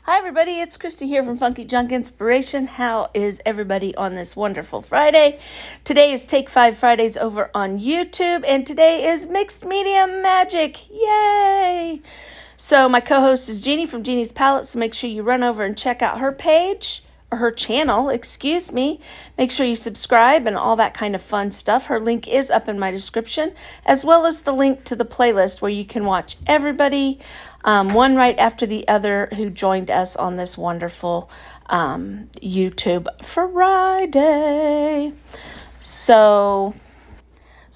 Hi everybody, it's Christy here from Funky Junk Inspiration. How is everybody on this wonderful Friday? Today is Take 5 Fridays over on YouTube, and today is Mixed Media Magic. Yay! So my co-host is Jeannie from Jeannie's Palette, so make sure you run over and check out her page, or her channel, excuse me. Make sure you subscribe and all that kind of fun stuff. Her link is up in my description, as well as the link to the playlist where you can watch everybody one right after the other who joined us on this wonderful YouTube Friday. So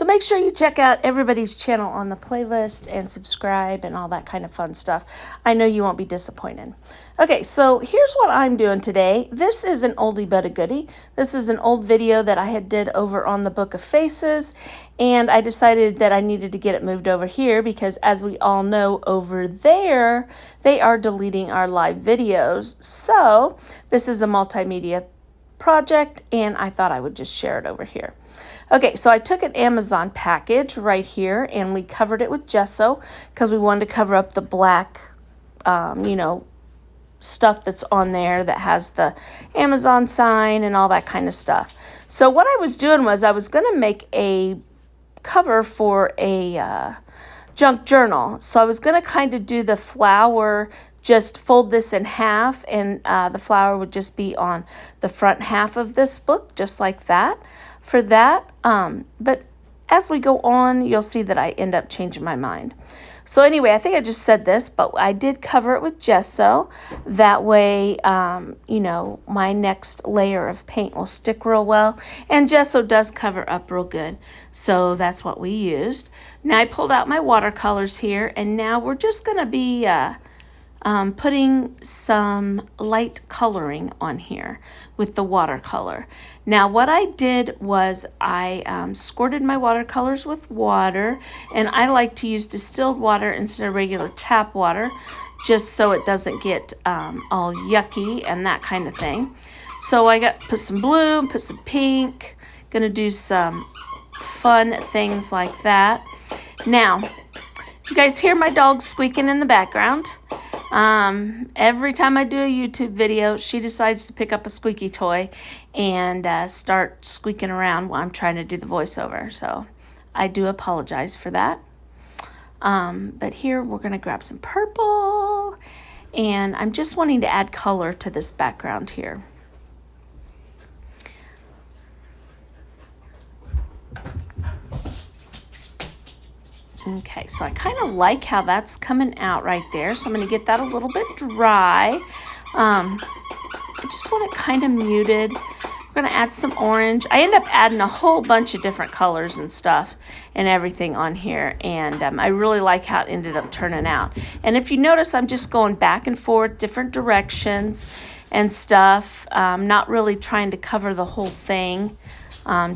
make sure you check out everybody's channel on the playlist and subscribe and all that kind of fun stuff. I know you won't be disappointed. Okay, so here's what I'm doing today. This is an oldie but a goodie. This is an old video that I had did over on the Book of Faces, and I decided that I needed to get it moved over here because, as we all know, over there, they are deleting our live videos. So this is a multimedia project, and I thought I would just share it over here. Okay, so I took an Amazon package right here, and we covered it with gesso because we wanted to cover up the black, stuff that's on there that has the Amazon sign and all that kind of stuff. So what I was doing was I was going to make a cover for a junk journal. So I was going to kind of do the flower, just fold this in half, and the flower would just be on the front half of this book, just like that. For that, but as we go on, you'll see that I end up changing my mind. So anyway, I think I just said this, but I did cover it with gesso. That way, my next layer of paint will stick real well. And gesso does cover up real good. So that's what we used. Now I pulled out my watercolors here, and now we're just going to be putting some light coloring on here with the watercolor. Now what I did was I squirted my watercolors with water, and I like to use distilled water instead of regular tap water, just so it doesn't get all yucky and that kind of thing. So I put some blue, put some pink, gonna do some fun things like that. Now, you guys hear my dog squeaking in the background. Every time I do a YouTube video, she decides to pick up a squeaky toy and start squeaking around while I'm trying to do the voiceover. So I do apologize for that. But here we're going to grab some purple, and I'm just wanting to add color to this background here. Okay, so I kind of like how that's coming out right there. So I'm going to get that a little bit dry. I just want it kind of muted. We're going to add some orange. I end up adding a whole bunch of different colors and stuff and everything on here. And I really like how it ended up turning out. And if you notice, I'm just going back and forth, different directions and stuff. Not really trying to cover the whole thing.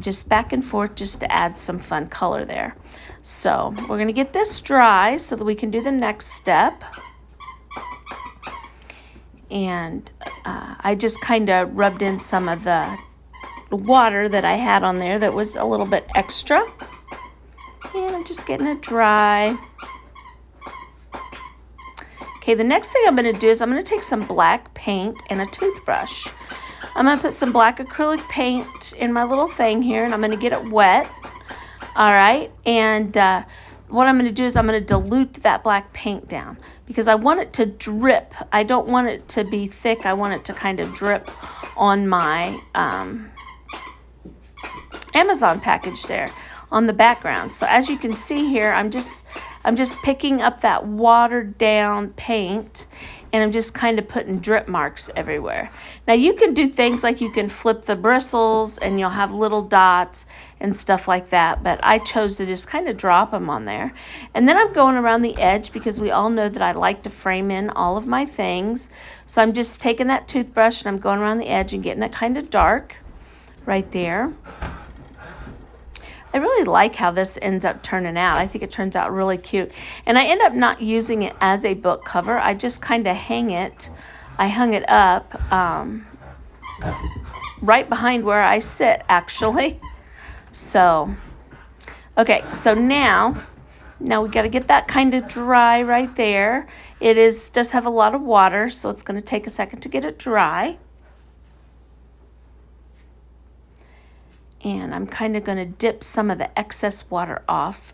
Just back and forth just to add some fun color there. So we're going to get this dry so that we can do the next step. And I just kind of rubbed in some of the water that I had on there that was a little bit extra. And I'm just getting it dry. Okay, the next thing I'm going to do is I'm going to take some black paint and a toothbrush. I'm going to put some black acrylic paint in my little thing here, and I'm going to get it wet. All right, and what I'm going to do is I'm going to dilute that black paint down because I want it to drip. I don't want it to be thick. I want it to kind of drip on my Amazon package there on the background. So as you can see here, I'm just picking up that watered down paint, and I'm just kind of putting drip marks everywhere. Now you can do things like you can flip the bristles and you'll have little dots and stuff like that, but I chose to just kind of drop them on there. And then I'm going around the edge because we all know that I like to frame in all of my things. So I'm just taking that toothbrush and I'm going around the edge and getting it kind of dark right there. I really like how this ends up turning out. I think it turns out really cute. And I end up not using it as a book cover. I just kind of hang it. I hung it up right behind where I sit, actually. So, okay, so now Now we got to get that kind of dry right there. It does have a lot of water, so it's going to take a second to get it dry. And I'm kind of going to dip some of the excess water off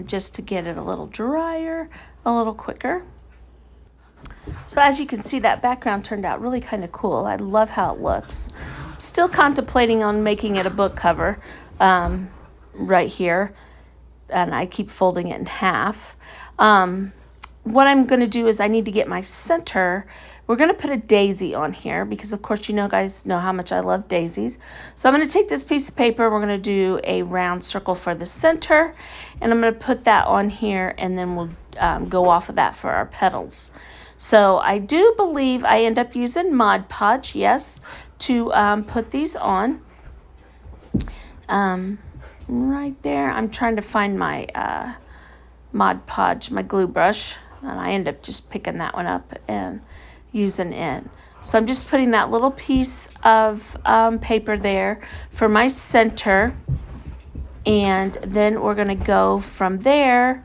just to get it a little drier, a little quicker. So as you can see, that background turned out really kind of cool. I love how it looks. Still contemplating on making it a book cover right here. And I keep folding it in half. What I'm going to do is I need to get my center. We're going to put a daisy on here because, of course, you guys know how much I love daisies. So I'm going to take this piece of paper. We're going to do a round circle for the center. And I'm going to put that on here, and then we'll go off of that for our petals. So I do believe I end up using Mod Podge, yes, to put these on. Right there. I'm trying to find my Mod Podge, my glue brush, and I end up just picking that one up and using it. So I'm just putting that little piece of paper there for my center, and then we're going to go from there.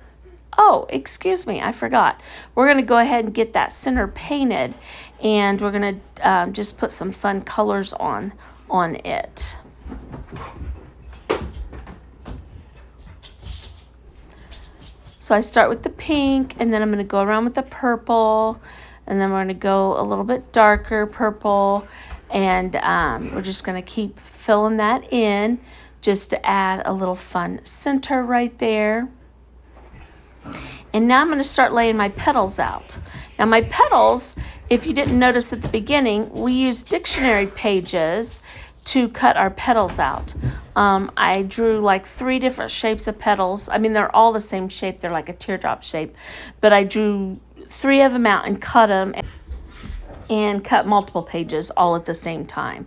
Oh, excuse me, I forgot. We're going to go ahead and get that center painted, and we're going to just put some fun colors on it. So I start with the pink, and then I'm going to go around with the purple, and then we're going to go a little bit darker purple, and we're just going to keep filling that in just to add a little fun center right there. And now I'm going to start laying my petals out. Now my petals, if you didn't notice at the beginning, we use dictionary pages to cut our petals out. I drew like 3 different shapes of petals. I mean, they're all the same shape. They're like a teardrop shape. But I drew 3 of them out and cut them, and cut multiple pages all at the same time.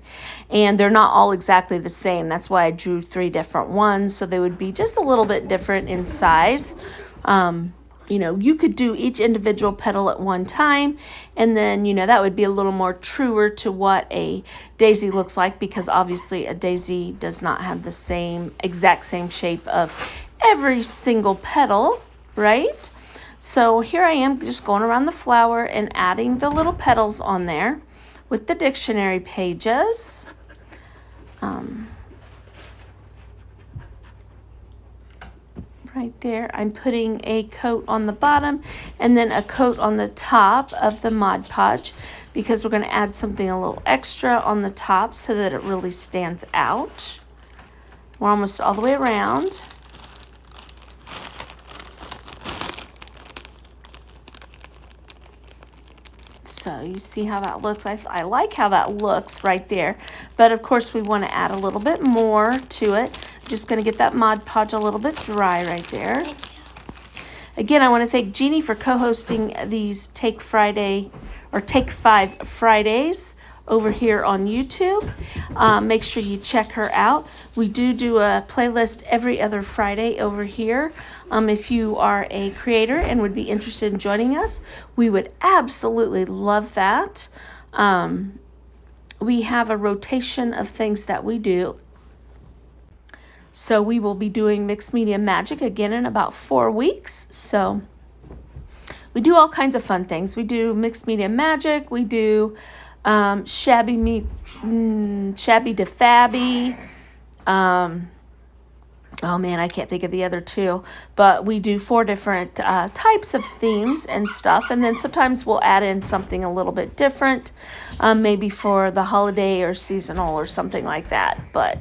And they're not all exactly the same. That's why I drew 3 different ones, so they would be just a little bit different in size. You could do each individual petal at one time, and then, that would be a little more truer to what a daisy looks like, because obviously a daisy does not have the exact same shape of every single petal, right? So here I am just going around the flower and adding the little petals on there with the dictionary pages. Right there, I'm putting a coat on the bottom and then a coat on the top of the Mod Podge, because we're going to add something a little extra on the top so that it really stands out. We're almost all the way around. So you see how that looks. I like how that looks right there, but of course we want to add a little bit more to it. Just going to get that Mod Podge a little bit dry right there. Again, I want to thank Jeannie for co-hosting these Take 5 Fridays over here on YouTube. Make sure you check her out. We do a playlist every other Friday over here. If you are a creator and would be interested in joining us, we would absolutely love that. We have a rotation of things that we do. So we will be doing Mixed Media Magic again in about 4 weeks. So we do all kinds of fun things. We do Mixed Media Magic. We do Shabby to Fabby. Oh man, I can't think of the other 2. But we do 4 different types of themes and stuff. And then sometimes we'll add in something a little bit different, maybe for the holiday or seasonal or something like that. But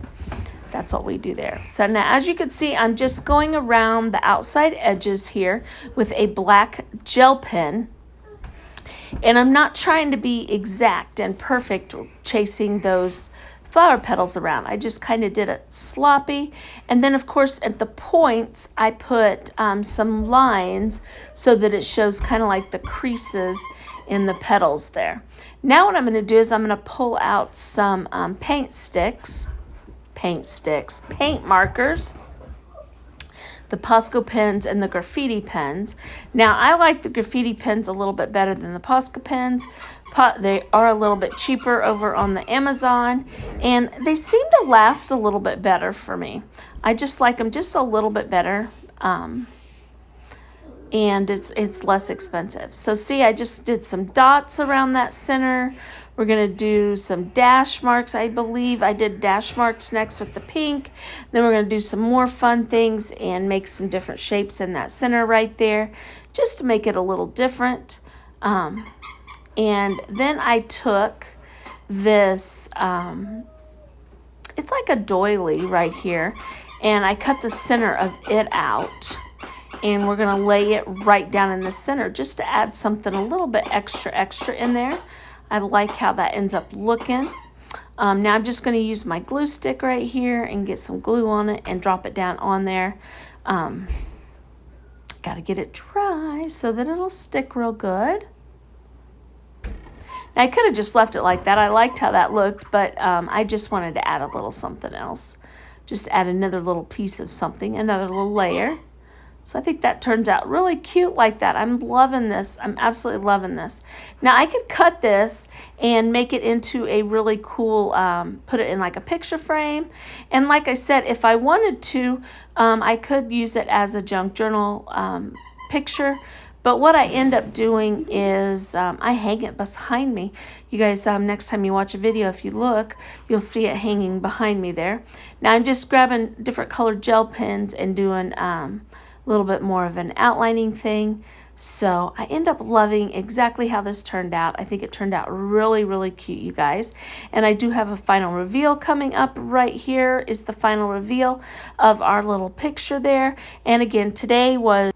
that's what we do there. So now, as you can see, I'm just going around the outside edges here with a black gel pen. And I'm not trying to be exact and perfect chasing those flower petals around. I just kind of did it sloppy. And then, of course, at the points, I put some lines so that it shows kind of like the creases in the petals there. Now what I'm going to do is I'm going to pull out some paint markers, the Posco pens and the graffiti pens. Now I like the graffiti pens a little bit better than the Posco pens. They are a little bit cheaper over on the Amazon, and they seem to last a little bit better for me. I just like them just a little bit better. and it's less expensive. So see, I just did some dots around that center. We're going to do some dash marks. I believe I did dash marks next with the pink. Then we're going to do some more fun things and make some different shapes in that center right there, just to make it a little different. And then I took this, it's like a doily right here, and I cut the center of it out. And we're going to lay it right down in the center just to add something a little bit extra in there. I like how that ends up looking. Now I'm just going to use my glue stick right here and get some glue on it and drop it down on there. Got to get it dry so that it'll stick real good. Now, I could have just left it like that. I liked how that looked, but I just wanted to add a little something else. Just add another little piece of something, another little layer. So I think that turns out really cute like that. I'm loving this. I'm absolutely loving this. Now I could cut this and make it into a really cool, put it in like a picture frame. And like I said, if I wanted to, I could use it as a junk journal picture. But what I end up doing is I hang it behind me. You guys, next time you watch a video, if you look, you'll see it hanging behind me there. Now I'm just grabbing different colored gel pens and doing a little bit more of an outlining thing. So I end up loving exactly how this turned out. I think it turned out really cute, you guys. And I do have a final reveal coming up. Right here is the final reveal of our little picture there. And again, today was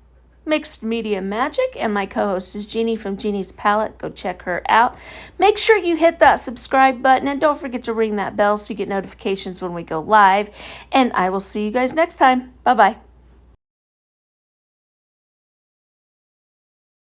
Mixed Media Magic, and my co-host is Jeannie from Jeannie's Palette. Go check her out. Make sure you hit that subscribe button, and don't forget to ring that bell so you get notifications when we go live. And I will see you guys next time. Bye-bye.